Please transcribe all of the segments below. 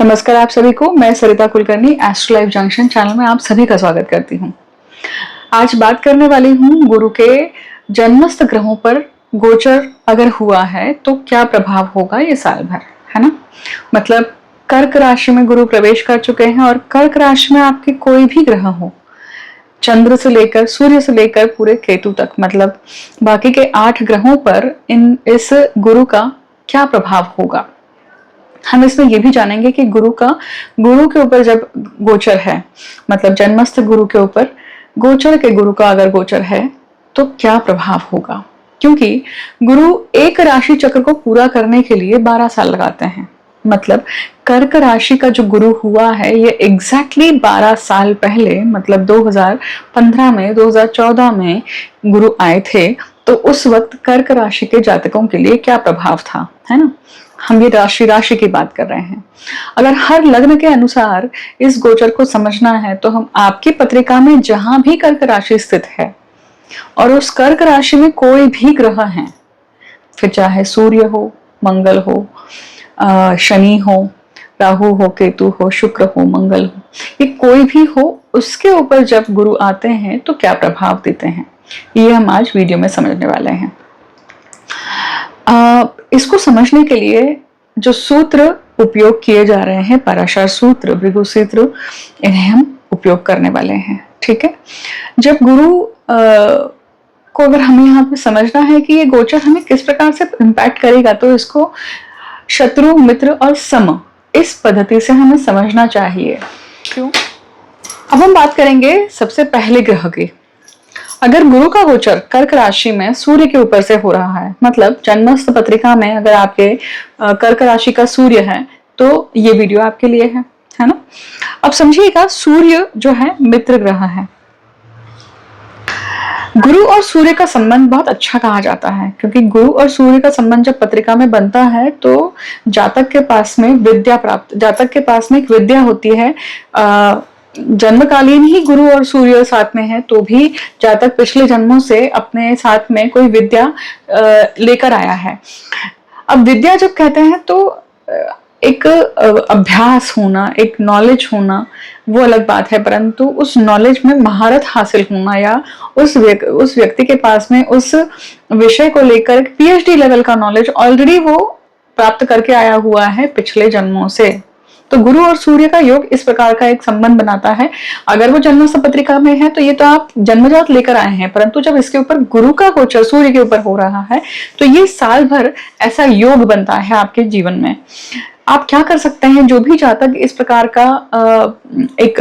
नमस्कार आप सभी को। मैं Sarita Kulkarni astro life junction channel में आप सभी का स्वागत करती हूँ। आज बात करने वाली हूँ गुरु के जन्मस्थ ग्रहों पर गोचर अगर हुआ है तो क्या प्रभाव होगा ये साल भर, है ना। मतलब कर्क राशि में गुरु प्रवेश कर चुके हैं और कर्क राशि में आपके कोई भी ग्रह हो, चंद्र से लेकर सूर्य से लेकर पूरे केतु तक, मतलब बाकी के 8 ग्रहों पर इस गुरु का क्या प्रभाव होगा। हम इसमें यह भी जानेंगे कि गुरु के ऊपर जब गोचर है, मतलब जन्मस्थ गुरु के ऊपर गोचर के गुरु का अगर गोचर है तो क्या प्रभाव होगा, क्योंकि गुरु एक राशि चक्र को पूरा करने के लिए 12 साल लगाते हैं। मतलब कर्क राशि का जो गुरु हुआ है ये एग्जैक्टली 12 साल पहले, मतलब 2015 में 2014 में गुरु आए थे। तो उस वक्त कर्क राशि के जातकों के लिए क्या प्रभाव था, है ना। हम ये राशि की बात कर रहे हैं। अगर हर लग्न के अनुसार इस गोचर को समझना है तो हम आपकी पत्रिका में जहां भी कर्क राशि स्थित है और उस कर्क राशि में कोई भी ग्रह है, फिर चाहे सूर्य हो, मंगल हो, शनि हो, राहु हो, केतु हो, शुक्र हो, मंगल हो, ये कोई भी हो, उसके ऊपर जब गुरु आते हैं तो क्या प्रभाव देते हैं, ये हम आज वीडियो में समझने वाले हैं। इसको समझने के लिए जो सूत्र उपयोग किए जा रहे हैं, पराशर सूत्र, भृगु सूत्र, इन्हें हम उपयोग करने वाले हैं। ठीक है। जब गुरु को अगर हमें यहाँ पे समझना है कि ये गोचर हमें किस प्रकार से इम्पैक्ट करेगा, तो इसको शत्रु, मित्र और सम, इस पद्धति से हमें समझना चाहिए। क्यों? अब हम बात करेंगे सबसे पहले ग्रह की। अगर गुरु का गोचर कर्क राशि में सूर्य के ऊपर से हो रहा है, मतलब जन्मस्थ पत्रिका में अगर आपके कर्क राशि का सूर्य है तो ये वीडियो आपके लिए है ना। अब समझिएगा, सूर्य जो है मित्र ग्रह है। गुरु और सूर्य का संबंध बहुत अच्छा कहा जाता है, क्योंकि गुरु और सूर्य का संबंध जब पत्रिका में बनता है तो जातक के पास में विद्या प्राप्त, जातक के पास में एक विद्या होती है। जन्मकालीन ही गुरु और सूर्य साथ में है तो भी जातक पिछले जन्मों से अपने साथ में कोई विद्या लेकर आया है। अब विद्या जब कहते हैं तो एक अभ्यास होना, एक नॉलेज होना, वो अलग बात है, परंतु उस नॉलेज में महारत हासिल होना या उस व्यक्ति के पास में उस विषय को लेकर पीएचडी लेवल का नॉलेज ऑलरेडी वो प्राप्त करके आया हुआ है पिछले जन्मों से। तो गुरु और सूर्य का योग इस प्रकार का एक संबंध बनाता है। अगर वो जन्मस्थ पत्रिका में है तो ये तो आप जन्मजात लेकर आए हैं, परंतु जब इसके ऊपर गुरु का गोचर सूर्य के ऊपर हो रहा है तो ये साल भर ऐसा योग बनता है आपके जीवन में। आप क्या कर सकते हैं, जो भी जातक इस प्रकार का एक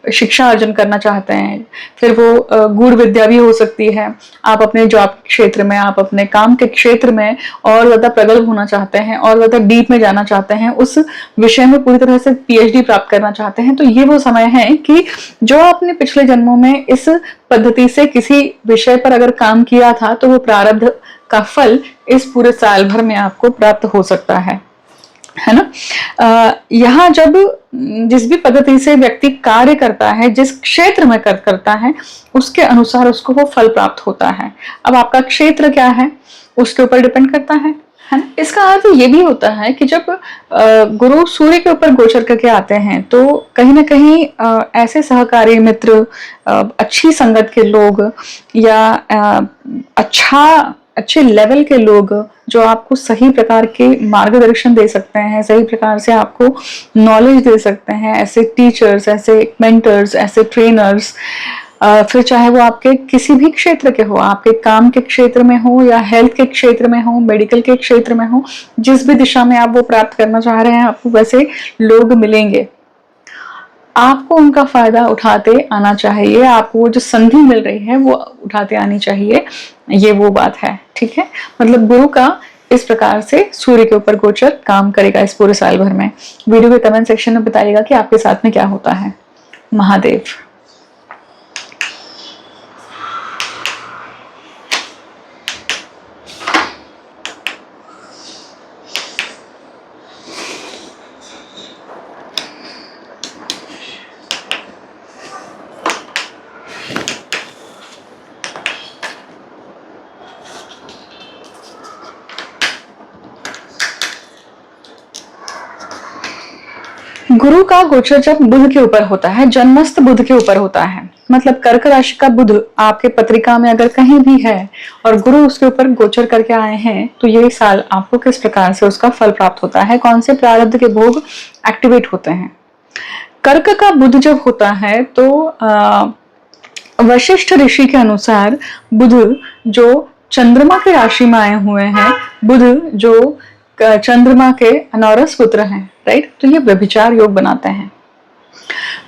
शिक्षा अर्जन करना चाहते हैं, फिर वो गूढ़ विद्या भी हो सकती है। आप अपने जॉब क्षेत्र में, आप अपने काम के क्षेत्र में और ज्यादा प्रगल्भ होना चाहते हैं और ज्यादा डीप में जाना चाहते हैं, उस विषय में पूरी तरह से पीएचडी प्राप्त करना चाहते हैं, तो ये वो समय है कि जो आपने पिछले जन्मों में इस पद्धति से किसी विषय पर अगर काम किया था तो वो प्रारब्ध का फल इस पूरे साल भर में आपको प्राप्त हो सकता है ना। यहाँ जब जिस भी पद्धति से व्यक्ति कार्य करता है, जिस क्षेत्र में करता है, उसके अनुसार उसको वो फल प्राप्त होता है। अब आपका क्षेत्र क्या है उसके ऊपर डिपेंड करता है ना। इसका अर्थ ये भी होता है कि जब गुरु सूर्य के ऊपर गोचर करके आते हैं तो कहीं ना कहीं ऐसे सहकारी मित्र, अच्छी संगत के लोग या अच्छे लेवल के लोग जो आपको सही प्रकार के मार्गदर्शन दे सकते हैं, सही प्रकार से आपको नॉलेज दे सकते हैं, ऐसे टीचर्स, ऐसे मेंटर्स, ऐसे ट्रेनर्स, फिर चाहे वो आपके किसी भी क्षेत्र के हो, आपके काम के क्षेत्र में हो या हेल्थ के क्षेत्र में हो, मेडिकल के क्षेत्र में हो, जिस भी दिशा में आप वो प्राप्त करना चाह रहे हैं, आपको वैसे लोग मिलेंगे। आपको उनका फायदा उठाते आना चाहिए, आपको वो जो संधि मिल रही है वो उठाते आनी चाहिए, ये वो बात है। ठीक है। मतलब गुरु का इस प्रकार से सूर्य के ऊपर गोचर काम करेगा इस पूरे साल भर में। वीडियो के कमेंट सेक्शन में बताइएगा कि आपके साथ में क्या होता है। महादेव। गुरु का गोचर जब बुध के ऊपर होता है, जन्मस्थ बुध के ऊपर होता है, मतलब कर्क राशि का बुध आपके पत्रिका में अगर कहीं भी है और गुरु उसके ऊपर गोचर करके आए हैं, तो ये साल आपको किस प्रकार से उसका फल प्राप्त होता है, कौन से प्रारब्ध के भोग एक्टिवेट होते हैं। कर्क का बुध जब होता है तो वशिष्ठ ऋषि के अनुसार बुध जो चंद्रमा के राशि में आए हुए हैं, बुध जो चंद्रमा के अनौरस पुत्र हैं, राइट, तो ये व्यभिचार योग बनाते हैं।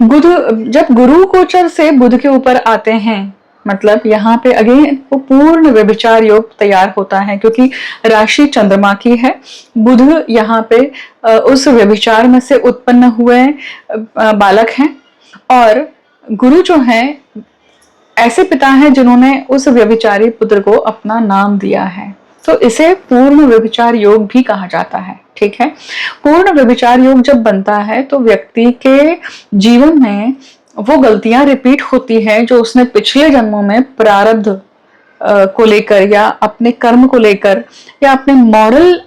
बुध जब गुरु गोचर से बुध के ऊपर आते हैं, मतलब यहाँ पे अगेन वो पूर्ण व्यभिचार योग तैयार होता है, क्योंकि राशि चंद्रमा की है। बुध यहाँ पे उस व्यभिचार में से उत्पन्न हुए बालक हैं, और गुरु जो है ऐसे पिता हैं जिन्होंने उस व्यभिचारी पुत्र को अपना नाम दिया है, तो इसे पूर्ण व्यभिचार योग भी कहा जाता है। ठीक है, पूर्ण व्यभिचार योग जब बनता है तो व्यक्ति के जीवन में वो गलतियां रिपीट होती है जो उसने पिछले जन्मों में प्रारब्ध को लेकर या अपने कर्म को लेकर या अपने मॉरल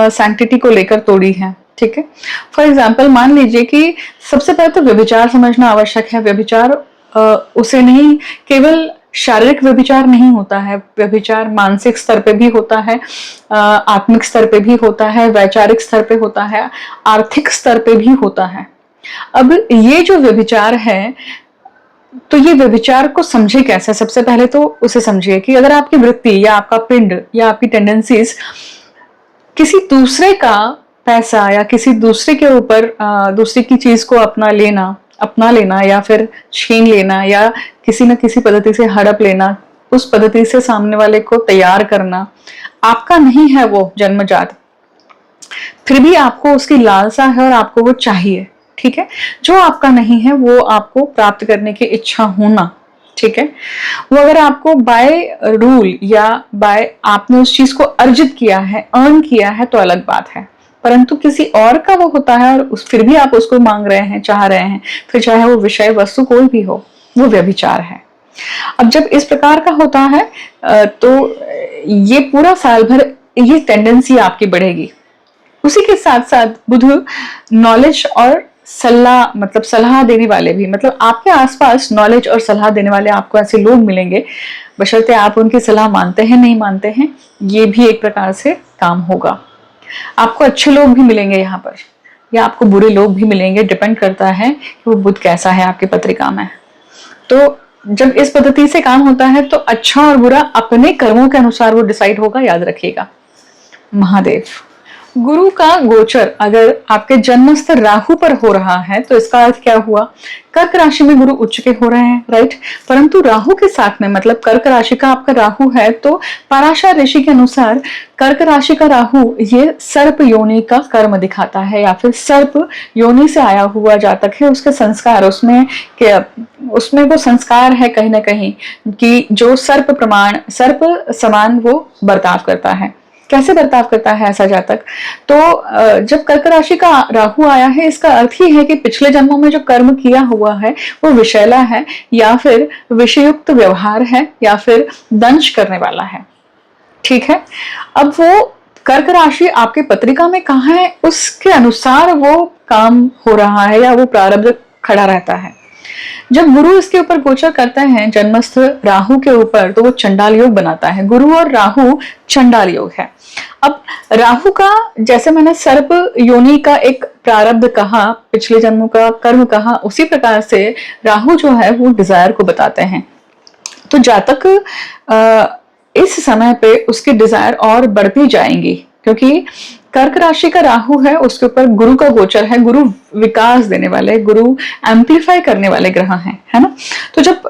सैंक्टिटी को लेकर तोड़ी है। ठीक है, फॉर एग्जाम्पल मान लीजिए कि सबसे पहले तो व्यभिचार समझना आवश्यक है। व्यभिचार उसे नहीं, केवल शारीरिक व्यभिचार नहीं होता है, व्यभिचार मानसिक स्तर पे भी होता है, आत्मिक स्तर पे भी होता है, वैचारिक स्तर पे होता है, आर्थिक स्तर पे भी होता है। अब ये जो व्यभिचार है, तो ये व्यभिचार को समझे कैसे। सबसे पहले तो उसे समझिए कि अगर आपकी वृत्ति या आपका पिंड या आपकी टेंडेंसीज किसी दूसरे का पैसा या किसी दूसरे के ऊपर दूसरे की चीज को अपना लेना या फिर छीन लेना या किसी न किसी पद्धति से हड़प लेना, उस पद्धति से सामने वाले को तैयार करना आपका नहीं है, वो जन्मजात, फिर भी आपको उसकी लालसा है और आपको वो चाहिए। ठीक है, जो आपका नहीं है वो आपको प्राप्त करने की इच्छा होना, ठीक है, वो अगर आपको बाय रूल या बाय आपने उस चीज को अर्जित किया है, अर्न किया है, तो अलग बात है। परंतु किसी और का वो होता है और फिर भी आप उसको मांग रहे हैं, चाह रहे हैं, फिर चाहे वो विषय वस्तु कोई भी हो, वो व्यभिचार है। अब जब इस प्रकार का होता है तो ये पूरा साल भर ये टेंडेंसी आपकी बढ़ेगी। उसी के साथ साथ बुध नॉलेज और सलाह, मतलब सलाह देने वाले भी, मतलब आपके आसपास नॉलेज और सलाह देने वाले आपको ऐसे लोग मिलेंगे, बशर्ते आप उनकी सलाह मानते हैं नहीं मानते हैं, ये भी एक प्रकार से काम होगा। आपको अच्छे लोग भी मिलेंगे यहाँ पर या आपको बुरे लोग भी मिलेंगे, डिपेंड करता है कि वो बुध कैसा है आपकी पत्रिका में। तो जब इस पद्धति से काम होता है तो अच्छा और बुरा अपने कर्मों के अनुसार वो डिसाइड होगा, याद रखिएगा। महादेव। गुरु का गोचर अगर आपके जन्मस्थ राहु पर हो रहा है तो इसका अर्थ क्या हुआ, कर्क राशि में गुरु उच्च के हो रहे हैं, राइट, परंतु राहु के साथ में, मतलब कर्क राशि का आपका राहु है, तो पराशर ऋषि के अनुसार कर्क राशि का राहु ये सर्प योनि का कर्म दिखाता है, या फिर सर्प योनि से आया हुआ जातक है, उसके संस्कार, उसमें वो संस्कार है कहीं ना कहीं कि जो सर्प समान वो बर्ताव करता है। कैसे बर्ताव करता है ऐसा जातक, तो जब कर्क राशि का राहु आया है, इसका अर्थ ही है कि पिछले जन्मों में जो कर्म किया हुआ है वो विषैला है, या फिर विषयुक्त व्यवहार है, या फिर दंश करने वाला है। ठीक है, अब वो कर्क राशि आपके पत्रिका में कहाँ है, उसके अनुसार वो काम हो रहा है या वो प्रारब्ध खड़ा रहता है। जब गुरु इसके ऊपर गोचर करते हैं जन्मस्थ राहु के ऊपर, तो वो चंडाल योग बनाता है। गुरु और राहु चंडाल योग है। अब राहु का, जैसे मैंने सर्प योनि का एक प्रारब्ध कहा, पिछले जन्मों का कर्म कहा, उसी प्रकार से राहु जो है वो डिजायर को बताते हैं। तो जातक इस समय पे उसकी डिजायर और बढ़ती जाएंगी, क्योंकि कर्क राशि का राहु है, उसके ऊपर गुरु का गोचर है। गुरु विकास देने वाले, गुरु एम्पलीफाई करने वाले ग्रह हैं, है ना। तो जब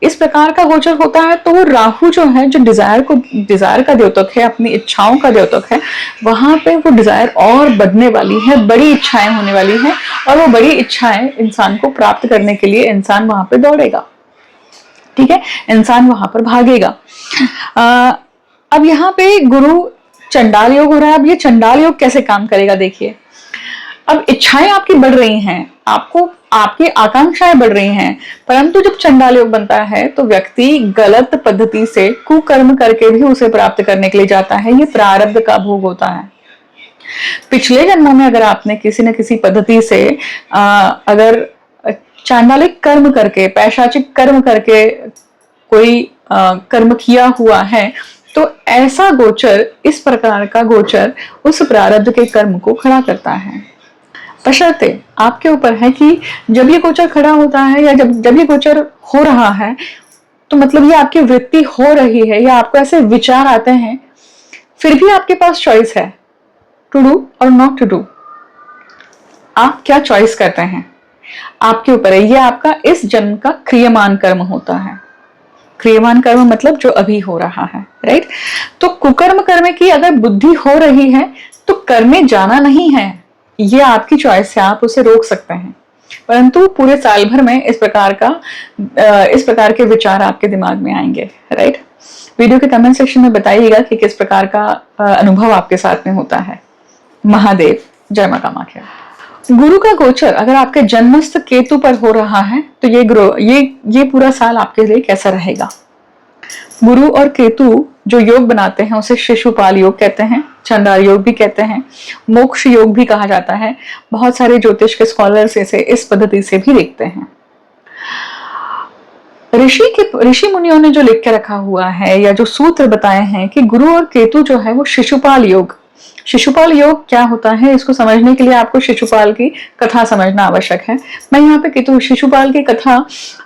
इस प्रकार का गोचर होता है तो वो राहु जो है, जो डिजायर का द्योतक है, अपनी इच्छाओं का द्योतक है, वहां पे वो डिजायर और बढ़ने वाली है, बड़ी इच्छाएं होने वाली है, और वो बड़ी इच्छाएं इंसान को प्राप्त करने के लिए इंसान वहां पे दौड़ेगा। ठीक है, इंसान वहां पर भागेगा। अब यहाँ पे गुरु चंडाल योग हो रहा है। अब ये चंडाल योग कैसे काम करेगा, देखिए। अब इच्छाएं आपकी बढ़ रही हैं, आपकी आकांक्षाएं बढ़ रही हैं, परंतु जब चंडाल योग बनता है तो व्यक्ति गलत पद्धति से कुकर्म करके भी उसे प्राप्त करने के लिए जाता है। ये प्रारब्ध का भोग होता है। पिछले जन्मों में अगर आपने किसी न किसी पद्धति से अगर चांडालिक कर्म करके, पैशाचिक कर्म करके कोई कर्म किया हुआ है, तो ऐसा गोचर, इस प्रकार का गोचर उस प्रारब्ध के कर्म को खड़ा करता है। बशर्ते आपके ऊपर है कि जब ये गोचर खड़ा होता है या जब ये गोचर हो रहा है, तो मतलब ये आपकी वृत्ति हो रही है या आपको ऐसे विचार आते हैं, फिर भी आपके पास चॉइस है टू डू और नॉट टू डू। आप क्या चॉइस करते हैं आपके ऊपर है। ये आपका इस जन्म का क्रियमान कर्म होता है। क्रियमान कर्म मतलब जो अभी हो रहा है, राइट। तो कुकर्म कर्म की अगर बुद्धि हो रही है तो कर्म में जाना नहीं है, ये आपकी चॉइस है, आप उसे रोक सकते हैं। परंतु पूरे साल भर में इस प्रकार के विचार आपके दिमाग में आएंगे, राइट। वीडियो के कमेंट सेक्शन में बताइएगा कि किस प्रकार का अनुभव आपके साथ में होता है। महादेव, जय मां कामाख्या। गुरु का गोचर अगर आपके जन्मस्थ केतु पर हो रहा है तो ये पूरा साल आपके लिए कैसा रहेगा। गुरु और केतु जो योग बनाते हैं उसे शिशुपाल योग कहते हैं, चंडाल योग भी कहते हैं, मोक्ष योग भी कहा जाता है। बहुत सारे ज्योतिष के स्कॉलर्स इसे इस पद्धति से भी देखते हैं। ऋषि मुनियों ने जो लिख के रखा हुआ है या जो सूत्र बताए हैं कि गुरु और केतु जो है वो शिशुपाल योग क्या होता है, इसको समझने के लिए आपको शिशुपाल की कथा समझना आवश्यक है। मैं यहाँ पे शिशुपाल की कथा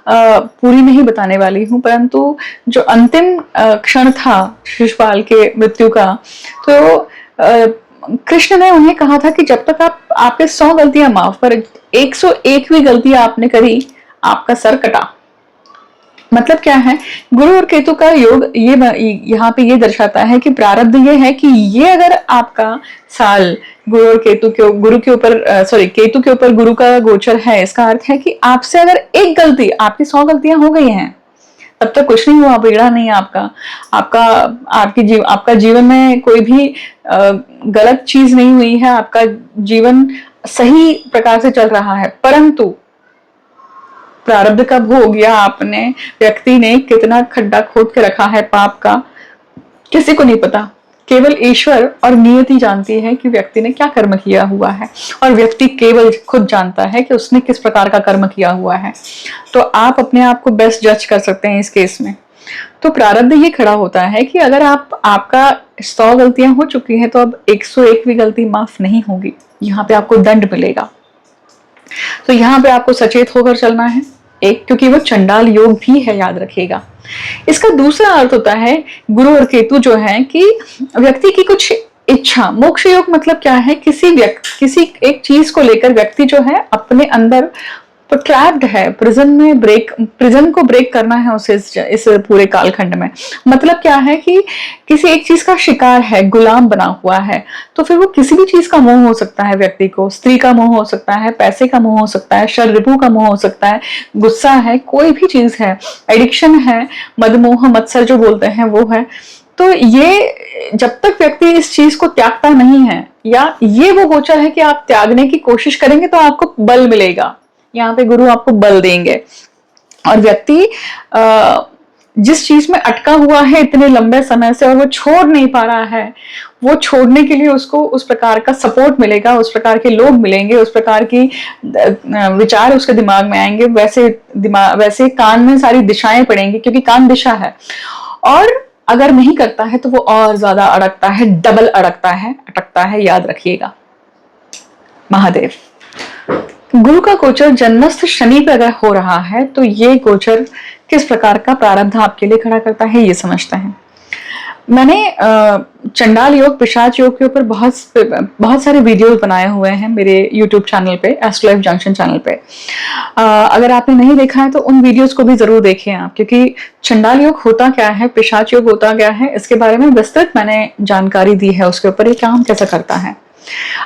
पूरी नहीं बताने वाली हूँ, परंतु जो अंतिम क्षण था शिशुपाल के मृत्यु का, तो कृष्ण ने उन्हें कहा था कि जब तक आपके 100 गलतियां माफ, पर 101वीं गलती आपने करी, आपका सर कटा। मतलब क्या है, गुरु और केतु का योग ये यहाँ पे ये दर्शाता है कि प्रारब्ध ये है कि ये अगर आपका साल केतु के ऊपर गुरु का गोचर है, इसका अर्थ है कि आपसे अगर एक गलती, आपकी 100 गलतियां हो गई हैं, तब तक कुछ नहीं हुआ, बिगड़ा नहीं आपका जीवन में कोई भी गलत चीज नहीं हुई है, आपका जीवन सही प्रकार से चल रहा है। परंतु प्रारब्ध का भोग या व्यक्ति ने कितना खड्डा खोद के रखा है पाप का, किसी को नहीं पता। केवल ईश्वर और नियति जानती है कि व्यक्ति ने क्या कर्म किया हुआ है, और व्यक्ति केवल खुद जानता है कि उसने किस प्रकार का कर्म किया हुआ है। तो आप अपने आप को बेस्ट जज कर सकते हैं इस केस में। तो प्रारब्ध ये खड़ा होता है कि अगर आपका 100 गलतियां हो चुकी हैं तो अब 101वीं गलती माफ नहीं होगी, यहाँ पे आपको दंड मिलेगा। तो यहाँ पे आपको सचेत होकर चलना है, क्योंकि वो चंडाल योग भी है, याद रखिएगा। इसका दूसरा अर्थ होता है गुरु और केतु जो है कि व्यक्ति की कुछ इच्छा। मोक्ष योग मतलब क्या है, किसी एक चीज को लेकर व्यक्ति जो है अपने अंदर तो ट्रैप्ड है, प्रिजन को ब्रेक करना है उसे इस पूरे कालखंड में। मतलब क्या है कि किसी एक चीज का शिकार है, गुलाम बना हुआ है। तो फिर वो किसी भी चीज का मोह हो सकता है, व्यक्ति को स्त्री का मोह हो सकता है, पैसे का मोह हो सकता है, शर रिपु का मोह हो सकता है, गुस्सा है, कोई भी चीज है, एडिक्शन है, मदमोह मत्सर जो बोलते हैं वो है। तो ये जब तक व्यक्ति इस चीज को त्यागता नहीं है, या ये वो गोचर है कि आप त्यागने की कोशिश करेंगे तो आपको बल मिलेगा। यहाँ पे गुरु आपको बल देंगे, और व्यक्ति जिस चीज में अटका हुआ है इतने लंबे समय से और वो छोड़ नहीं पा रहा है, वो छोड़ने के लिए उसको उस प्रकार का सपोर्ट मिलेगा, उस प्रकार के लोग मिलेंगे, उस प्रकार की विचार उसके दिमाग में आएंगे। वैसे कान में सारी दिशाएं पड़ेंगी, क्योंकि कान दिशा है। और अगर नहीं करता है तो वो और ज्यादा अड़कता है, डबल अटकता है, याद रखिएगा। महादेव। गुरु का गोचर जन्मस्थ शनि पर अगर हो रहा है तो ये गोचर किस प्रकार का प्रारब्ध आपके लिए खड़ा करता है, ये समझते हैं। मैंने चंडाल योग, पिशाच योग के ऊपर बहुत सारे वीडियोस बनाए हुए हैं मेरे YouTube चैनल पे, एस्ट्रो लाइफ जंक्शन चैनल पे। अगर आपने नहीं देखा है तो उन वीडियोस को भी जरूर देखें आप, क्योंकि चंडाल योग होता क्या है, पिशाच योग होता क्या है, इसके बारे में विस्तृत मैंने जानकारी दी है उसके ऊपर, ये काम कैसा करता है।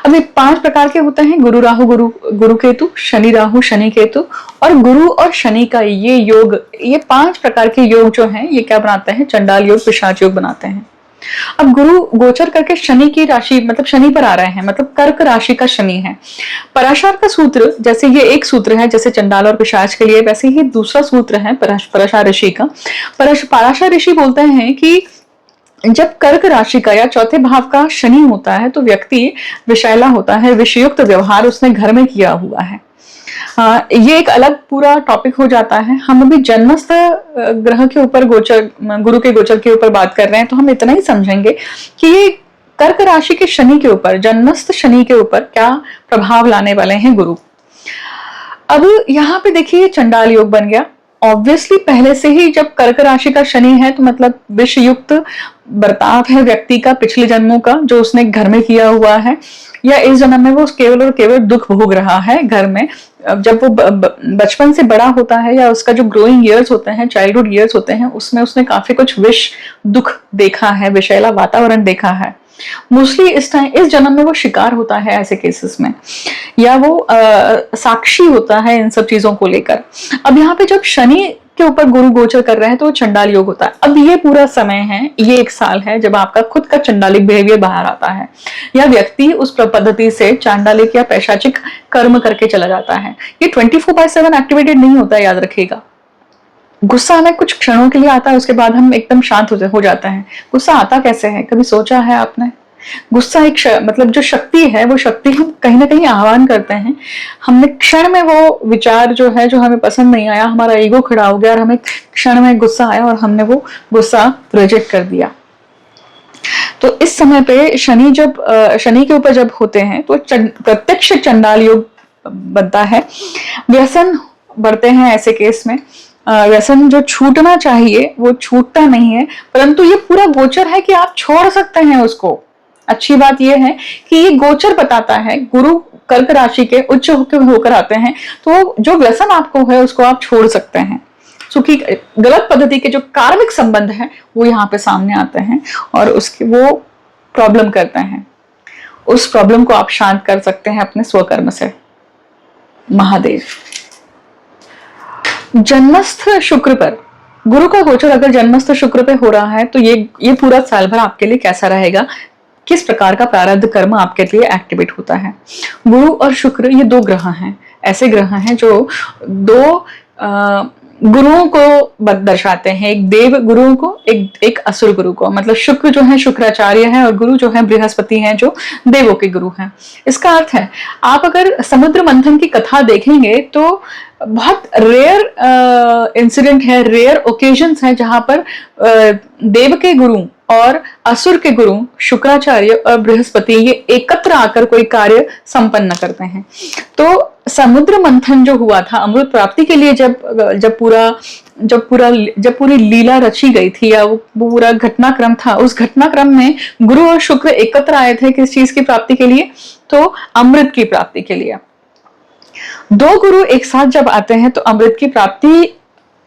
अभी 5 प्रकार के होते हैं, गुरु राहु गुरु केतु, शनि राहु शनि केतु, और गुरु और शनि का ये योग, ये 5 प्रकार के योग जो हैं ये क्या बनाते हैं, चंडाल योग, पिशाच योग बनाते हैं। अब गुरु गोचर करके शनि की राशि, मतलब शनि पर आ रहे हैं, मतलब कर्क राशि का शनि है। पराशर का सूत्र, जैसे ये एक सूत्र है जैसे चंडाल और पिशाच के लिए, वैसे ही दूसरा सूत्र है पराशर ऋषि का। पराशर ऋषि बोलते हैं कि जब कर्क राशि का या चौथे भाव का शनि होता है तो व्यक्ति विषैला होता है, विषयुक्त व्यवहार उसने घर में किया हुआ है। ये एक अलग पूरा टॉपिक हो जाता है। हम अभी जन्मस्थ ग्रह के ऊपर गोचर, गुरु के गोचर के ऊपर बात कर रहे हैं, तो हम इतना ही समझेंगे कि ये कर्क राशि के शनि के ऊपर, जन्मस्थ शनि के ऊपर क्या प्रभाव लाने वाले हैं गुरु। अब यहाँ पे देखिए चंडाल योग बन गया। ऑब्वियसली पहले से ही जब कर्क राशि का शनि है तो मतलब विषयुक्त बर्ताव है व्यक्ति का पिछले जन्मों का, जो उसने घर में किया हुआ है, या इस जन्म में वो केवल और केवल दुख भोग रहा है घर में। जब वो बचपन से बड़ा होता है या उसका जो ग्रोइंग ईयर्स होते हैं, चाइल्डहुड ईयर्स होते हैं, उसमें उसने काफी कुछ विष दुख देखा है, विषैला वातावरण देखा है। मोस्टली इस जन्म में वो शिकार होता है ऐसे केसेस में, या वो साक्षी होता है इन सब चीजों को लेकर। अब यहाँ पे जब शनि के ऊपर गुरु गोचर कर रहे हैं तो चंडाल योग होता है। अब ये पूरा समय है, ये एक साल है जब आपका खुद का चंडालिक बिहेवियर बाहर आता है, या व्यक्ति उस पद्धति से चांडालिक या पैशाचिक कर्म करके चला जाता है। ये 24/7 एक्टिवेटेड नहीं होता है, याद रखिएगा। गुस्सा हमें कुछ क्षणों के लिए आता है, उसके बाद हम एकदम शांत हो जाते हैं। गुस्सा आता कैसे है, कभी सोचा है आपने? गुस्सा एक मतलब जो शक्ति है, वो शक्ति हम कहीं ना कहीं आह्वान करते हैं। हमने क्षण में वो विचार जो है, जो हमें पसंद नहीं आया, हमारा ईगो खड़ा हो गया और हमें क्षण में गुस्सा आया और हमने वो गुस्सा रिजेक्ट कर दिया। तो इस समय पे शनि जब शनि के ऊपर जब होते हैं तो प्रत्यक्ष चंडाल योग बनता है। व्यसन बढ़ते हैं ऐसे केस में। व्यसन जो छूटना चाहिए वो छूटता नहीं है, परंतु ये पूरा गोचर है कि आप छोड़ सकते हैं उसको। अच्छी बात यह है कि ये गोचर बताता है, गुरु कर्क राशि के उच्च होकर आते हैं तो जो व्यसन आपको है उसको आप छोड़ सकते हैं। क्योंकि गलत पद्धति के जो कार्मिक संबंध है वो यहाँ पे सामने आते हैं और उसके वो प्रॉब्लम करते हैं। उस प्रॉब्लम को आप शांत कर सकते हैं अपने स्वकर्म से। महादेव। जन्मस्थ शुक्र पर गुरु का गोचर अगर जन्मस्थ शुक्र पे हो रहा है तो ये पूरा साल भर आपके लिए कैसा रहेगा, किस प्रकार का प्रारब्ध कर्म आपके लिए एक्टिवेट होता है। गुरु और शुक्र ये दो ग्रह हैं, ऐसे ग्रह हैं जो दो गुरुओं को दर्शाते हैं, एक देव गुरुओं को, एक असुर गुरु को। मतलब शुक्र जो है शुक्राचार्य है और गुरु जो है बृहस्पति हैं जो देवों के गुरु हैं। इसका अर्थ है आप अगर समुद्र मंथन की कथा देखेंगे तो बहुत रेयर इंसिडेंट है, रेयर ओकेजन्स हैं जहां पर देव के गुरु और असुर के गुरु शुक्राचार्य और बृहस्पति ये एकत्र आकर कोई कार्य संपन्न करते हैं। तो समुद्र मंथन जो हुआ था अमृत प्राप्ति के लिए, जब पूरी लीला रची गई थी या वो पूरा घटनाक्रम था, उस घटनाक्रम में गुरु और शुक्र एकत्र आए थे किस चीज की प्राप्ति के लिए, तो अमृत की प्राप्ति के लिए। दो गुरु एक साथ जब आते हैं तो अमृत की प्राप्ति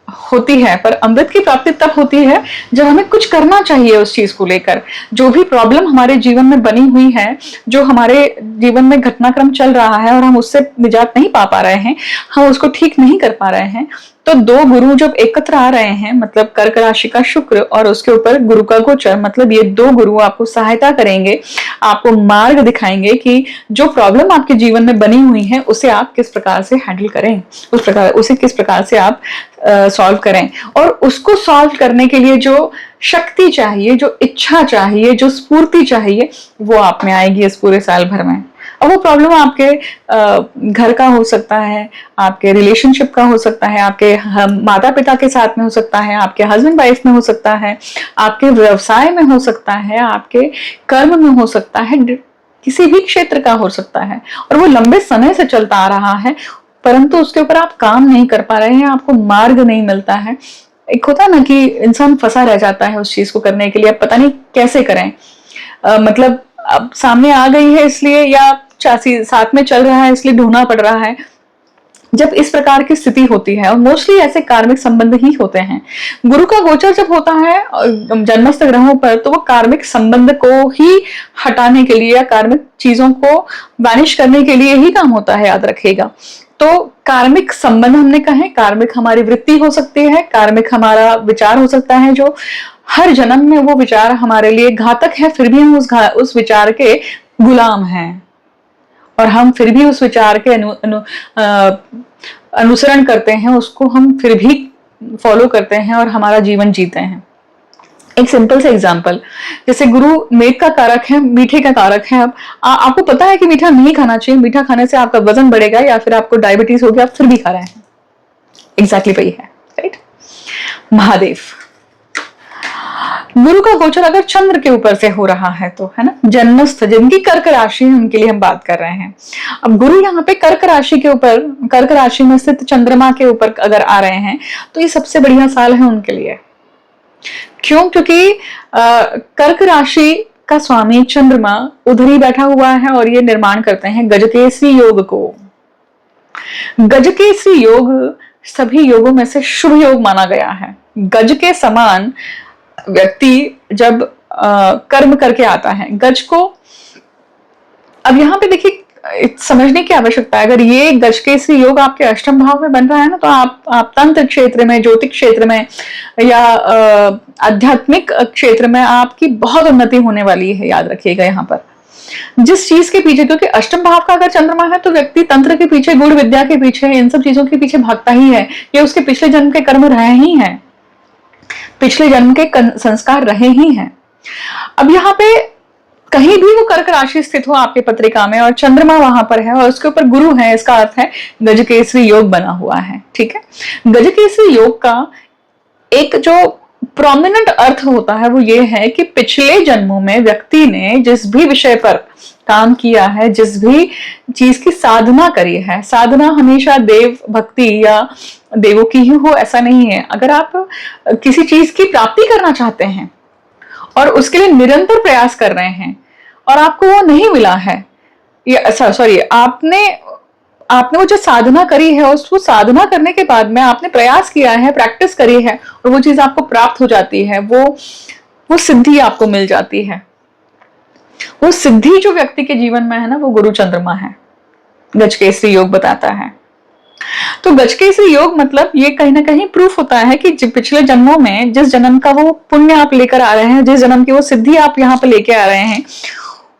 होती है, पर अमृत की प्राप्ति तब होती है जब हमें कुछ करना चाहिए उस चीज को लेकर। जो भी प्रॉब्लम हमारे जीवन में बनी हुई है, जो हमारे जीवन में घटनाक्रम चल रहा है और हम उससे निजात नहीं पा रहे हैं, हम उसको ठीक नहीं कर पा रहे हैं, तो दो गुरु जब एकत्र आ रहे हैं, मतलब कर्क राशि का शुक्र और उसके ऊपर गुरु का गोचर, मतलब ये दो गुरु आपको सहायता करेंगे, आपको मार्ग दिखाएंगे कि जो प्रॉब्लम आपके जीवन में बनी हुई है उसे आप किस प्रकार से हैंडल करें, उसे किस प्रकार से आप सॉल्व करें। और उसको सॉल्व करने के लिए जो शक्ति चाहिए, जो इच्छा चाहिए, जो स्फूर्ति चाहिए, वो आप में आएगी इस पूरे साल भर में। और वो प्रॉब्लम आपके घर का हो सकता है, आपके रिलेशनशिप का हो सकता है, आपके माता पिता के साथ में हो सकता है, आपके हस्बैंड वाइफ में हो सकता है, आपके व्यवसाय में हो सकता है, आपके कर्म में हो सकता है, किसी भी क्षेत्र का हो सकता है। और वो लंबे समय से चलता आ रहा है, परंतु उसके ऊपर आप काम नहीं कर पा रहे हैं, आपको मार्ग नहीं मिलता है। एक होता है ना कि इंसान फंसा रह जाता है उस चीज को करने के लिए, अब पता नहीं कैसे करें। मतलब अब सामने आ गई है इसलिए, या चासी साथ में चल रहा है इसलिए ढूंढना पड़ रहा है। जब इस प्रकार की स्थिति होती है, और मोस्टली ऐसे कार्मिक संबंध ही होते हैं, गुरु का गोचर जब होता है जन्मस्थ ग्रहों पर, तो वो कार्मिक संबंध को ही हटाने के लिए या कार्मिक चीजों को वैनिश करने के लिए ही काम होता है, याद रखिएगा। तो कार्मिक संबंध हमने कहे, कार्मिक हमारी वृत्ति हो सकती है, कार्मिक हमारा विचार हो सकता है, जो हर जन्म में वो विचार हमारे लिए घातक है, फिर भी हम उस विचार के गुलाम हैं और हम फिर भी उस विचार के अनुसरण करते हैं, उसको हम फिर भी फॉलो करते हैं और हमारा जीवन जीते हैं। एक सिंपल सा एग्जांपल, जैसे गुरु मेद का कारक है, मीठे का कारक है। अब आपको पता है कि मीठा नहीं खाना चाहिए, मीठा खाने से आपका वजन बढ़ेगा या फिर आपको डायबिटीज हो गया, आप फिर भी खा रहे हैं। एग्जैक्टली वही है, राइट। महादेव, गुरु का गोचर अगर चंद्र के ऊपर से हो रहा है तो, है ना, जन्मस्थ जिनकी कर्क राशि है उनके लिए हम बात कर रहे हैं। अब गुरु यहाँ पे कर्क राशि के ऊपर, कर्क राशि में स्थित चंद्रमा के ऊपर अगर आ रहे हैं तो ये सबसे बढ़िया साल है उनके लिए। क्यों? क्योंकि कर्क राशि का स्वामी चंद्रमा उधर ही बैठा हुआ है और ये निर्माण करते हैं गजकेसरी योग को। गजकेसरी योग सभी योगों में से शुभ योग माना गया है। गज के समान व्यक्ति जब कर्म करके आता है, गज को, अब यहाँ पे देखिए समझने की आवश्यकता है, अगर ये गजकेसरी योग आपके अष्टम भाव में बन रहा है ना, तो आप तंत्र क्षेत्र में, ज्योतिष क्षेत्र में या आध्यात्मिक क्षेत्र में आपकी बहुत उन्नति होने वाली है। याद रखिएगा यहाँ पर जिस चीज के पीछे, क्योंकि अष्टम भाव का अगर चंद्रमा है तो व्यक्ति तंत्र के पीछे, गुण विद्या के पीछे, इन सब चीजों के पीछे भागता ही है। ये उसके पिछले जन्म के कर्म रहे ही हैं, पिछले जन्म के संस्कार रहे ही हैं। अब यहाँ पे कहीं भी वो कर्क राशि स्थित हो आपके पत्रिका में और चंद्रमा वहां पर है और उसके ऊपर गुरु है, इसका अर्थ है गजकेसरी योग बना हुआ है। ठीक है, गजकेसरी योग का एक जो प्रोमिनेंट अर्थ होता है वो ये है कि पिछले जन्मों में व्यक्ति ने जिस भी विषय पर काम किया है, जिस भी चीज की साधना करी है, साधना हमेशा देव भक्ति या देवों की ही हो ऐसा नहीं है। अगर आप किसी चीज की प्राप्ति करना चाहते हैं और उसके लिए निरंतर प्रयास कर रहे हैं और आपको वो नहीं मिला है, सॉरी, आपने वो जो साधना करी है, उसको साधना करने के बाद में आपने प्रयास किया है, प्रैक्टिस करी है और वो चीज आपको प्राप्त हो जाती है, वो सिद्धि आपको मिल जाती है। वो सिद्धि जो व्यक्ति के जीवन में है ना, वो गुरु चंद्रमा है, गजकेसरी योग बताता है। तो गजकेसरी योग मतलब ये कहीं ना कहीं प्रूफ होता है कि पिछले जन्मों में जिस जन्म का वो पुण्य आप लेकर आ रहे हैं, जिस जन्म की वो सिद्धि आप यहाँ पे लेके आ रहे हैं,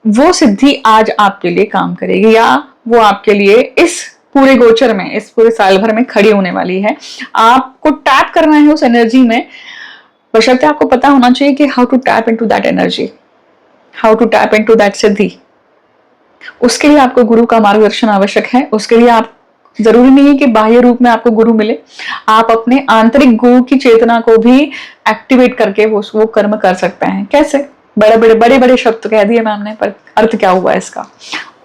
वो सिद्धि आज आपके लिए काम करेगी या वो आपके लिए इस पूरे गोचर में, इस पूरे साल भर में खड़ी होने वाली है। आपको टैप करना है उस एनर्जी में, बशर्ते आपको पता होना चाहिए कि how to tap into that energy, how to tap into that siddhi. उसके लिए आपको गुरु का मार्गदर्शन आवश्यक है। उसके लिए आप, जरूरी नहीं है कि बाह्य रूप में आपको गुरु मिले, आप अपने आंतरिक गुरु की चेतना को भी एक्टिवेट करके वो कर्म कर सकते हैं। कैसे? बड़े बड़े शब्द कह दिए मैम ने, पर अर्थ क्या हुआ इसका?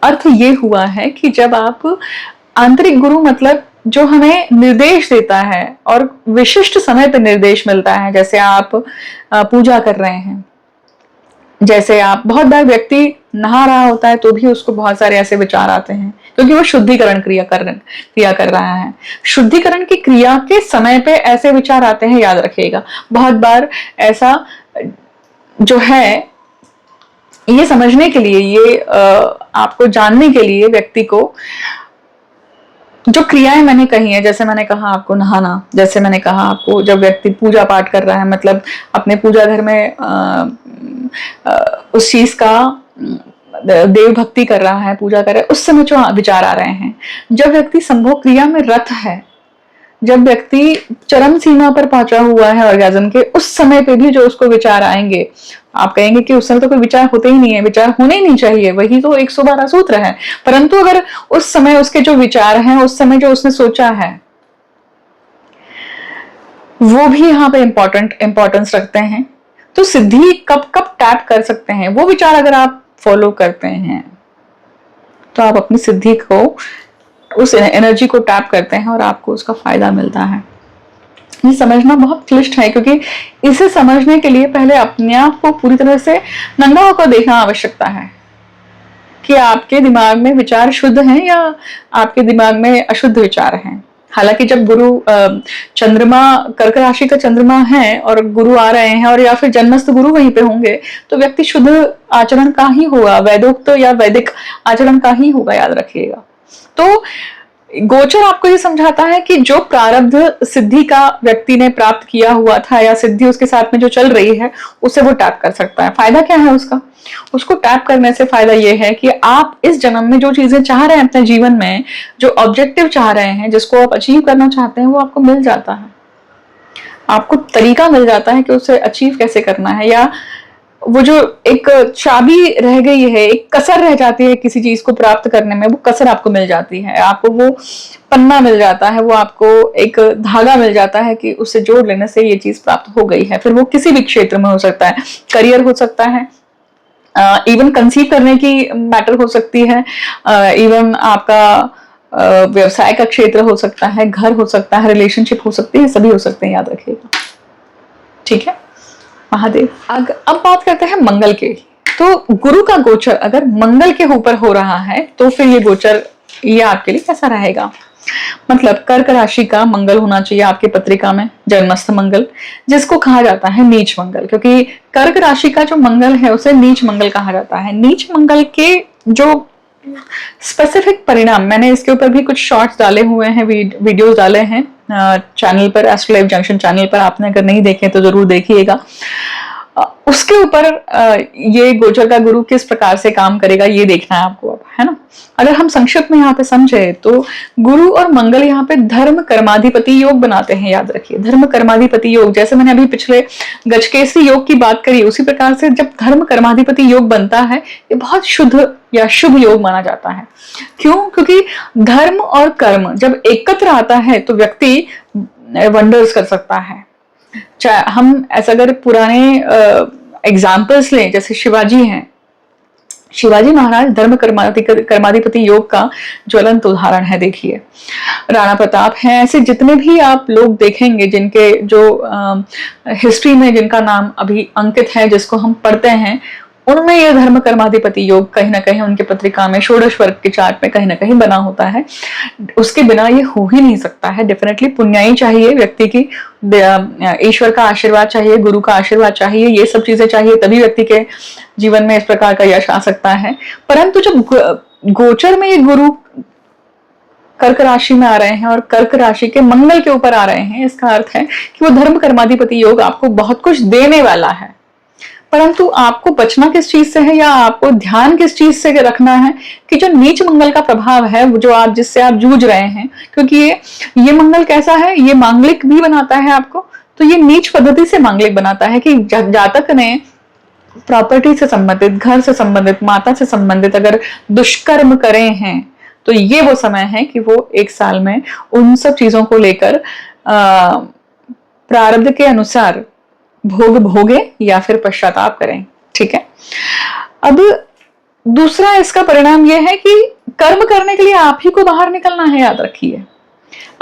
अर्थ ये हुआ है कि जब आप आंतरिक गुरु, मतलब जो हमें निर्देश देता है और विशिष्ट समय पर निर्देश मिलता है, जैसे आप पूजा कर रहे हैं, जैसे आप, बहुत बार व्यक्ति नहा रहा होता है तो भी उसको बहुत सारे ऐसे विचार आते हैं क्योंकि वो शुद्धिकरण क्रिया कर रहा है। शुद्धिकरण की क्रिया के समय पे ऐसे विचार आते हैं, याद रखिएगा। बहुत बार ऐसा जो है, ये समझने के लिए, ये आपको जानने के लिए व्यक्ति को जो क्रियाएं मैंने कही है, जैसे मैंने कहा आपको नहाना, जैसे मैंने कहा आपको जब व्यक्ति पूजा पाठ कर रहा है, मतलब अपने पूजा घर में उस चीज का देव भक्ति कर रहा है, पूजा कर रहा है, उस समय जो विचार आ रहे हैं। जब व्यक्ति संभोग क्रिया में रत है, जब व्यक्ति चरम सीमा पर पहुंचा हुआ है ऑर्गेज्म के, उस समय पे भी जो उसको विचार आएंगे, आप कहेंगे कि उस समय तो कोई विचार होते ही नहीं है, विचार होने ही नहीं चाहिए, वही तो 112 सूत्र है। परंतु अगर उस समय उसके जो विचार हैं, उस समय जो उसने सोचा है, वो भी यहाँ पे इंपॉर्टेंस रखते हैं। तो सिद्धि कब कब टैप कर सकते हैं, वो विचार अगर आप फॉलो करते हैं तो आप अपनी सिद्धि को, उस एनर्जी को टैप करते हैं और आपको उसका फायदा मिलता है। ये समझना बहुत क्लिष्ट है, क्योंकि इसे समझने के लिए पहले अपने आप को पूरी तरह से नंगा होकर देखना आवश्यकता है कि आपके दिमाग में विचार शुद्ध हैं या आपके दिमाग में अशुद्ध विचार हैं। हालांकि जब गुरु चंद्रमा, कर्क राशि का चंद्रमा है और गुरु आ रहे हैं, और या फिर जन्मस्थ गुरु वहीं पे होंगे, तो व्यक्ति शुद्ध आचरण का ही होगा, वैदोक्त या वैदिक आचरण का ही होगा, याद रखिएगा। तो गोचर आपको ये समझाता है कि जो प्रारब्ध सिद्धि का व्यक्ति ने प्राप्त किया हुआ था या सिद्धि उसके साथ में जो चल रही है, उसे वो टैप कर सकता है। फायदा क्या है उसका? उसको टैप करने से फायदा ये है कि आप इस जन्म में जो चीजें चाह रहे हैं अपने जीवन में, जो ऑब्जेक्टिव चाह रहे हैं, जिसको आप अचीव करना चाहते हैं, वो आपको मिल जाता है। आपको तरीका मिल जाता है कि उसे अचीव कैसे करना है, या वो जो एक चाबी रह गई है, एक कसर रह जाती है किसी चीज को प्राप्त करने में, वो कसर आपको मिल जाती है, आपको वो पन्ना मिल जाता है, वो आपको एक धागा मिल जाता है कि उससे जोड़ लेने से ये चीज प्राप्त हो गई है। फिर वो किसी भी क्षेत्र में हो सकता है, करियर हो सकता है, इवन कंसीव करने की मैटर हो सकती है, इवन आपका व्यवसाय का क्षेत्र हो सकता है, घर हो सकता है, रिलेशनशिप हो सकती है, सभी हो सकते हैं, याद रखिएगा। ठीक है महादेव। अब बात करते हैं मंगल की। तो गुरु का गोचर अगर मंगल के ऊपर हो रहा है तो फिर ये गोचर ये आपके लिए कैसा रहेगा? मतलब कर्क राशि का मंगल होना चाहिए आपकी पत्रिका में, जन्मस्थ मंगल, जिसको कहा जाता है नीच मंगल, क्योंकि कर्क राशि का जो मंगल है उसे नीच मंगल कहा जाता है। नीच मंगल के जो स्पेसिफिक परिणाम, मैंने इसके ऊपर भी कुछ शॉर्ट्स डाले हुए हैं, वीडियोस डाले हैं चैनल पर, एस्ट्रो लाइफ जंक्शन चैनल पर, आपने अगर नहीं देखे तो जरूर देखिएगा। उसके ऊपर ये गोचर का गुरु किस प्रकार से काम करेगा ये देखना है आपको अब, है ना। अगर हम संक्षिप्त में यहाँ पे समझे तो गुरु और मंगल यहाँ पे धर्म कर्माधिपति योग बनाते हैं, याद रखिए, धर्म कर्माधिपति योग। जैसे मैंने अभी पिछले गजकेसरी योग की बात करी, उसी प्रकार से जब धर्म कर्माधिपति योग बनता है ये बहुत शुद्ध या शुभ योग माना जाता है। क्यों? क्योंकि धर्म और कर्म जब एकत्र आता है तो व्यक्ति वंडर्स कर सकता है। चाहे हम ऐसा अगर पुराने एग्जाम्पल्स लें, जैसे शिवाजी हैं, शिवाजी महाराज धर्म कर्माधिपति योग का ज्वलंत उदाहरण है। देखिए राणा प्रताप हैं, ऐसे जितने भी आप लोग देखेंगे जिनके जो हिस्ट्री में जिनका नाम अभी अंकित है, जिसको हम पढ़ते हैं, उनमें यह धर्म कर्माधिपति योग कहीं ना कहीं उनकी पत्रिका में षोडश वर्ग के चार्ट में कहीं ना कहीं बना होता है। उसके बिना ये हो ही नहीं सकता है। डेफिनेटली पुण्याई चाहिए व्यक्ति की, ईश्वर का आशीर्वाद चाहिए, गुरु का आशीर्वाद चाहिए, ये सब चीजें चाहिए, तभी व्यक्ति के जीवन में इस प्रकार का यश आ सकता है। परंतु जब गोचर में ये गुरु कर्क राशि में आ रहे हैं और कर्क राशि के मंगल के ऊपर आ रहे हैं, इसका अर्थ है कि वो धर्म कर्माधिपति योग आपको बहुत कुछ देने वाला है। परंतु आपको बचना किस चीज से है, या आपको ध्यान किस चीज से रखना है कि जो नीच मंगल का प्रभाव है, जो आप जिससे आप जूझ रहे हैं, क्योंकि ये मंगल कैसा है, ये मांगलिक भी बनाता है आपको, तो ये नीच पद्धति से मांगलिक बनाता है कि जातक ने प्रॉपर्टी से संबंधित, घर से संबंधित, माता से संबंधित अगर दुष्कर्म करे हैं तो ये वो समय है कि वो एक साल में उन सब चीजों को लेकर प्रारब्ध के अनुसार भोग भोगे या फिर पश्चाताप करें। ठीक है। अब दूसरा इसका परिणाम यह है कि कर्म करने के लिए आप ही को बाहर निकलना है, याद रखिए,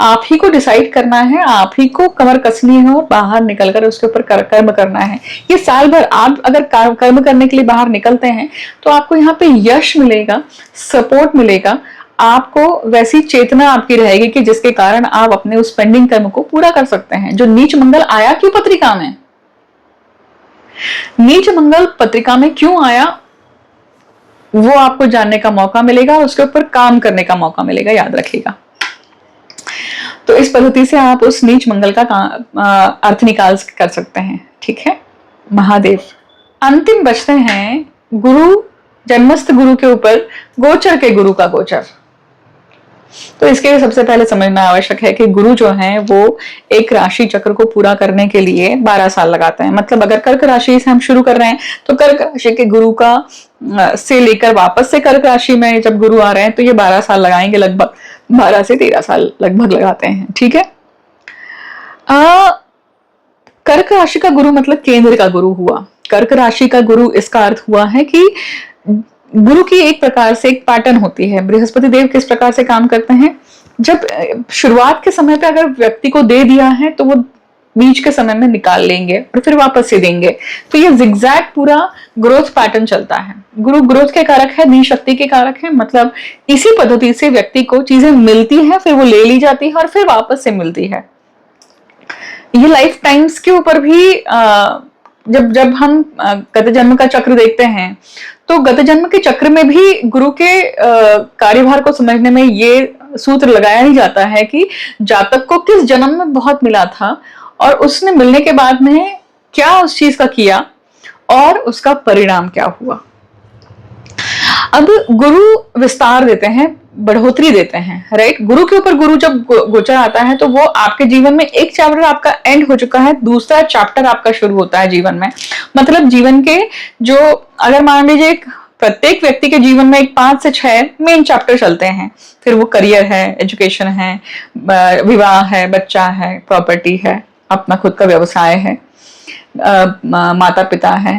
आप ही को डिसाइड करना है, आप ही को कमर कसनी है और बाहर निकलकर उसके ऊपर कर्म करना है। ये साल भर आप अगर कर्म करने के लिए बाहर निकलते हैं तो आपको यहाँ पे यश मिलेगा, सपोर्ट मिलेगा, आपको वैसी चेतना आपकी रहेगी कि जिसके कारण आप अपने उस पेंडिंग कर्म को पूरा कर सकते हैं। जो नीच मंगल आया क्यों पत्रिका में, नीच मंगल पत्रिका में क्यों आया, वो आपको जानने का मौका मिलेगा, उसके ऊपर काम करने का मौका मिलेगा, याद रखिएगा। तो इस पद्धति से आप उस नीच मंगल का अर्थ निकाल कर सकते हैं। ठीक है महादेव। अंतिम बचते हैं गुरु, जन्मस्थ गुरु के ऊपर गोचर के गुरु का गोचर। तो इसके लिए सबसे पहले समझना आवश्यक है कि गुरु जो हैं वो एक राशि चक्र को पूरा करने के लिए 12 साल लगाते हैं। मतलब अगर कर्क राशि से हम शुरू कर रहे हैं तो कर्क राशि के गुरु का से लेकर वापस से कर्क राशि में जब गुरु आ रहे हैं तो ये 12 साल लगाएंगे, लगभग 12 से 13 साल लगभग लगाते हैं। ठीक है। कर्क राशि का गुरु मतलब केंद्र का गुरु हुआ। कर्क राशि का गुरु इसका अर्थ हुआ है कि गुरु की एक प्रकार से एक पैटर्न होती है। बृहस्पति देव किस प्रकार से काम करते हैं, जब शुरुआत के समय पे अगर व्यक्ति को दे दिया है तो वो बीच के समय में निकाल लेंगे और फिर वापस से देंगे। तो ये जिगजैग पूरा ग्रोथ पैटर्न चलता है। गुरु ग्रोथ के कारक है, धी शक्ति के कारक है। मतलब इसी पद्धति से व्यक्ति को चीजें मिलती है, फिर वो ले ली जाती है और फिर वापस से मिलती है। ये लाइफ टाइम्स के ऊपर भी जब हम गत जन्म का चक्र देखते हैं तो गत जन्म के चक्र में भी गुरु के कार्यभार को समझने में ये सूत्र लगाया ही जाता है कि जातक को किस जन्म में बहुत मिला था और उसने मिलने के बाद में क्या उस चीज का किया और उसका परिणाम क्या हुआ। अब गुरु विस्तार देते हैं बढ़ोतरी देते हैं, राइट। गुरु के ऊपर गुरु जब गोचर आता है तो वो आपके जीवन में एक चैप्टर आपका एंड हो चुका है, दूसरा चैप्टर आपका शुरू होता है जीवन में। मतलब जीवन के जो, अगर मान लीजिए प्रत्येक व्यक्ति के जीवन में एक 5 से 6 मेन चैप्टर चलते हैं, फिर वो करियर है, एजुकेशन है, विवाह है, बच्चा है, प्रॉपर्टी है, अपना खुद का व्यवसाय है, माता पिता है,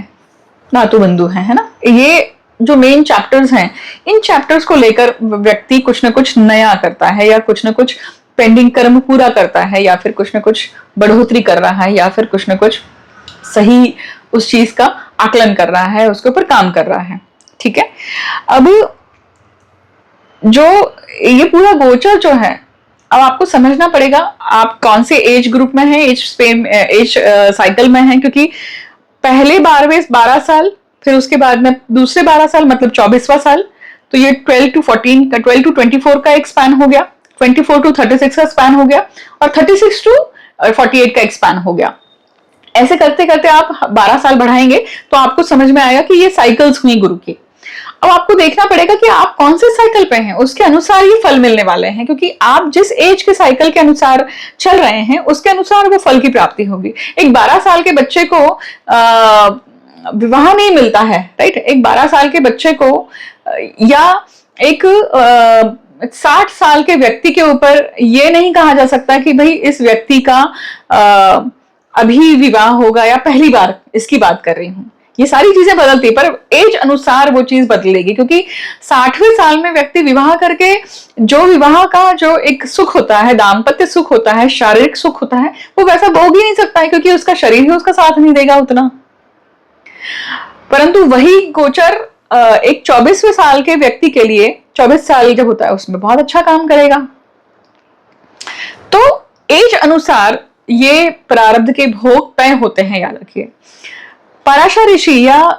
नातू बंधु है ना। ये जो मेन चैप्टर्स हैं, इन चैप्टर्स को लेकर व्यक्ति कुछ ना कुछ नया करता है, या कुछ ना कुछ पेंडिंग कर्म पूरा करता है, या फिर कुछ ना कुछ बढ़ोतरी कर रहा है, या फिर कुछ ना कुछ सही उस चीज का आकलन कर रहा है, उसके ऊपर काम कर रहा है, ठीक है। अब जो ये पूरा गोचर जो है, अब आपको समझना पड़ेगा आप कौन से एज ग्रुप में हैं, एज साइकिल में हैं, क्योंकि पहले 12 साल, फिर उसके बाद में दूसरे 12 साल मतलब 24वां साल, तो ये 12 to 24 का एक स्पैन हो गया, 24 to 36 का स्पैन हो गया, और 36 to 48 का एक स्पैन हो गया। ऐसे करते करते आप 12 साल बढ़ाएंगे तो आपको समझ में आएगा कि ये साइकिल्स हुई गुरु की। अब आपको देखना पड़ेगा कि आप कौन से साइकिल पे हैं, उसके अनुसार ही फल मिलने वाले हैं, क्योंकि आप जिस एज के साइकिल के अनुसार चल रहे हैं उसके अनुसार वो फल की प्राप्ति होगी। एक 12 साल के बच्चे को विवाह नहीं मिलता है, राइट। एक 12 साल के बच्चे को या एक 60 साल के व्यक्ति के ऊपर ये नहीं कहा जा सकता कि भाई इस व्यक्ति का अभी विवाह होगा या पहली बार इसकी बात कर रही हूं। ये सारी चीजें बदलती है, पर एज अनुसार वो चीज बदलेगी, क्योंकि 60वें साल में व्यक्ति विवाह करके जो विवाह का जो एक सुख होता है, दाम्पत्य सुख होता है, शारीरिक सुख होता है, वो वैसा भोग ही नहीं सकता है, क्योंकि उसका शरीर ही उसका साथ नहीं देगा उतना। परंतु वही गोचर एक 24वें साल के व्यक्ति के लिए, 24 साल जब होता है उसमें बहुत अच्छा काम करेगा। तो एज अनुसार ये प्रारब्ध के भोग तय होते हैं, याद रखिए। पराशर ऋषि या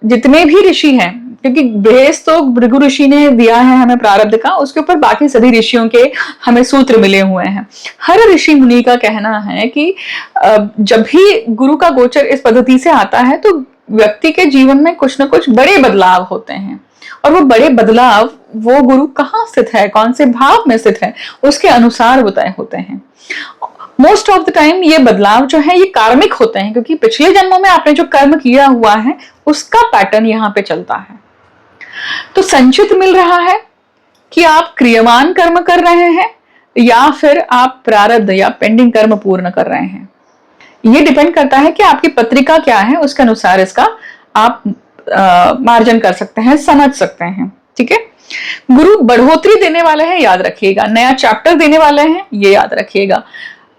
जितने भी ऋषि हैं, क्योंकि बेस तो भृगु ऋषि ने दिया है हमें प्रारब्ध का, उसके ऊपर बाकी सभी ऋषियों के हमें सूत्र मिले हुए हैं। हर ऋषि मुनि का कहना है कि जब भी गुरु का गोचर इस पद्धति से आता है तो व्यक्ति के जीवन में कुछ ना कुछ बड़े बदलाव होते हैं, और वो बड़े बदलाव वो गुरु कहाँ स्थित है, कौन से भाव में स्थित है, उसके अनुसार वो तय होते हैं। मोस्ट ऑफ द टाइम ये बदलाव जो है ये कार्मिक होते हैं, क्योंकि पिछले जन्मों में आपने जो कर्म किया हुआ है उसका पैटर्न यहाँ पे चलता है। तो संचित मिल रहा है कि आप क्रियमान कर्म कर रहे हैं या फिर आप प्रारब्ध या पेंडिंग कर्म पूर्ण कर रहे हैं। ये डिपेंड करता है कि आपकी पत्रिका क्या है, उसके अनुसार इसका आप मार्जन कर सकते हैं, समझ सकते हैं, ठीक है। गुरु बढ़ोतरी देने वाले हैं, याद रखिएगा, नया चैप्टर देने वाले हैं, ये याद रखिएगा।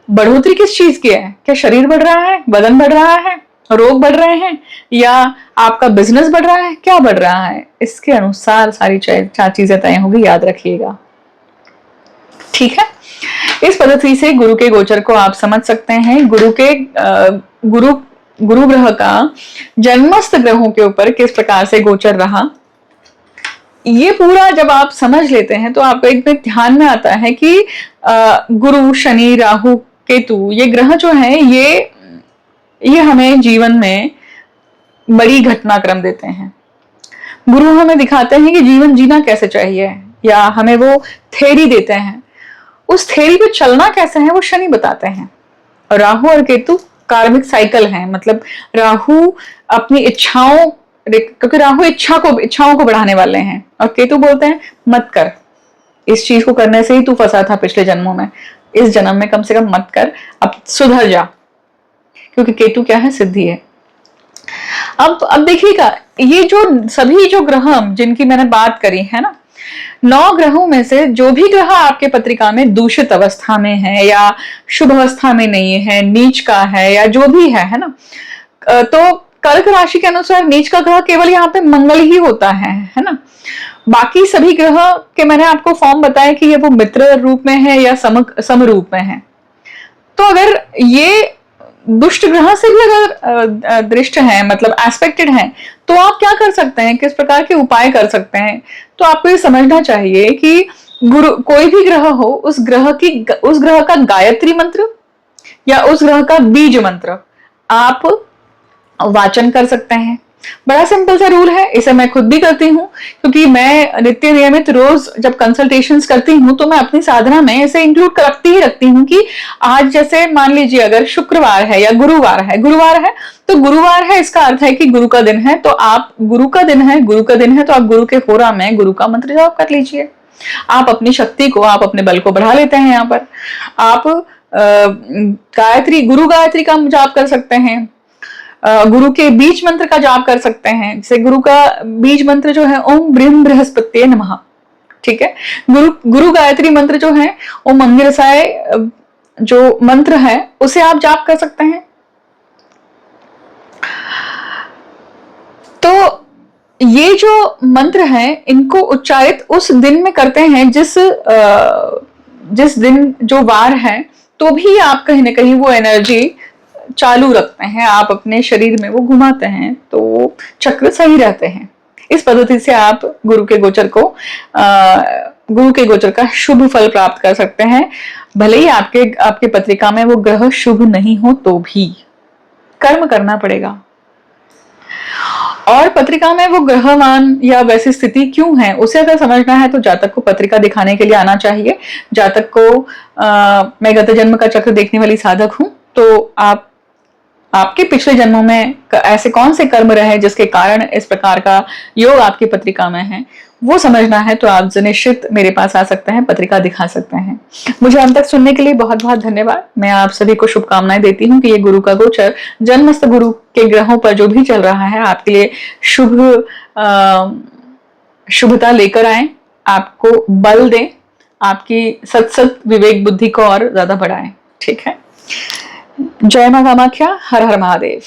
बढ़ोतरी किस चीज की है? क्या शरीर बढ़ रहा है, बदन बढ़ रहा है, रोग बढ़ रहे हैं, या आपका बिजनेस बढ़ रहा है, क्या बढ़ रहा है, इसके अनुसार सारी 4 चीजें तय होगी, याद रखिएगा, ठीक है। इस पद्धति से गुरु के गोचर को आप समझ सकते हैं। गुरु ग्रह का जन्मस्थ ग्रहों के ऊपर किस प्रकार से गोचर रहा, ये पूरा जब आप समझ लेते हैं तो आपको एक ध्यान में आता है कि गुरु, शनि, राहु, केतु, ये ग्रह जो है ये हमें जीवन में बड़ी घटनाक्रम देते हैं। गुरु हमें दिखाते हैं कि जीवन जीना कैसे चाहिए, या हमें वो थ्योरी देते हैं, उस थ्योरी पे चलना कैसे है वो शनि बताते हैं। और राहु और केतु कार्मिक साइकिल है, मतलब राहु अपनी इच्छाओं, क्योंकि राहु इच्छाओं को बढ़ाने वाले हैं, और केतु बोलते हैं मत कर, इस चीज को करने से ही तू फंसा था पिछले जन्मों में, इस जन्म में कम से कम मत कर, अब सुधर जा, क्योंकि केतु क्या है, सिद्धि है। अब देखिएगा, ये जो सभी जो ग्रह जिनकी मैंने बात करी है ना, 9 ग्रहों में से जो भी ग्रह आपके पत्रिका में दूषित अवस्था में है, या शुभ अवस्था में नहीं है, नीच का है, या जो भी है ना, तो कर्क राशि के अनुसार नीच का ग्रह केवल यहाँ पे मंगल ही होता है ना। बाकी सभी ग्रह के मैंने आपको फॉर्म बताया कि ये वो मित्र रूप में है या सम रूप में है। तो अगर ये दुष्ट ग्रह से भी अगर दृष्ट है, मतलब एस्पेक्टेड है, तो आप क्या कर सकते हैं, किस प्रकार के उपाय कर सकते हैं। तो आपको ये समझना चाहिए कि गुरु कोई भी ग्रह हो, उस ग्रह का गायत्री मंत्र या उस ग्रह का बीज मंत्र आप वाचन कर सकते हैं, बड़ा सिंपल सा रूल है, इसे मैं खुद भी करती हूँ, क्योंकि मैं नित्य नियमित रोज जब कंसल्टेशंस करती हूँ तो मैं अपनी साधना में इसे इंक्लूड रखती ही रखती हूँ कि आज जैसे मान लीजिए अगर शुक्रवार है या गुरुवार है तो गुरुवार है, इसका अर्थ है कि गुरु का दिन है, तो आप गुरु का दिन है तो आप गुरु के होरा में गुरु का मंत्र जाप कर लीजिए। आप अपनी शक्ति को, आप अपने बल को बढ़ा लेते हैं। यहाँ पर आप गुरु गायत्री का जाप कर सकते हैं, गुरु के बीज मंत्र का जाप कर सकते हैं। जैसे गुरु का बीज मंत्र जो है ओम ब्रीम बृहस्पति नमः, ठीक है। गुरु गायत्री मंत्र जो है ओम अंगिरसाय जो मंत्र है उसे आप जाप कर सकते हैं। तो ये जो मंत्र है इनको उच्चारित उस दिन में करते हैं जिस दिन जो वार है, तो भी आप कहीं ना कहीं वो एनर्जी चालू रखते हैं, आप अपने शरीर में वो घुमाते हैं तो चक्र सही रहते हैं। इस पद्धति से आप गुरु के गोचर का शुभ फल प्राप्त कर सकते हैं। भले ही आपके पत्रिका में वो ग्रह शुभ नहीं हो तो भी कर्म करना पड़ेगा। और पत्रिका में वो ग्रहमान या वैसी स्थिति क्यों है उसे अगर समझना है तो जातक को पत्रिका दिखाने के लिए आना चाहिए। जातक को मैं गत जन्म का चक्र देखने वाली साधक हूं, तो आपके पिछले जन्मों में ऐसे कौन से कर्म रहे जिसके कारण इस प्रकार का योग आपकी पत्रिका में है, वो समझना है तो आप निश्चित मेरे पास आ सकते हैं, पत्रिका दिखा सकते हैं। मुझे अंत तक सुनने के लिए बहुत बहुत धन्यवाद। मैं आप सभी को शुभकामनाएं देती हूँ कि ये गुरु का गोचर जन्मस्थ गुरु के ग्रहों पर जो भी चल रहा है आपके लिए शुभता लेकर आए, आपको बल दें, आपकी सत विवेक बुद्धि को और ज्यादा बढ़ाएं। ठीक है। जय मां कामाख्या, हर हर महादेव।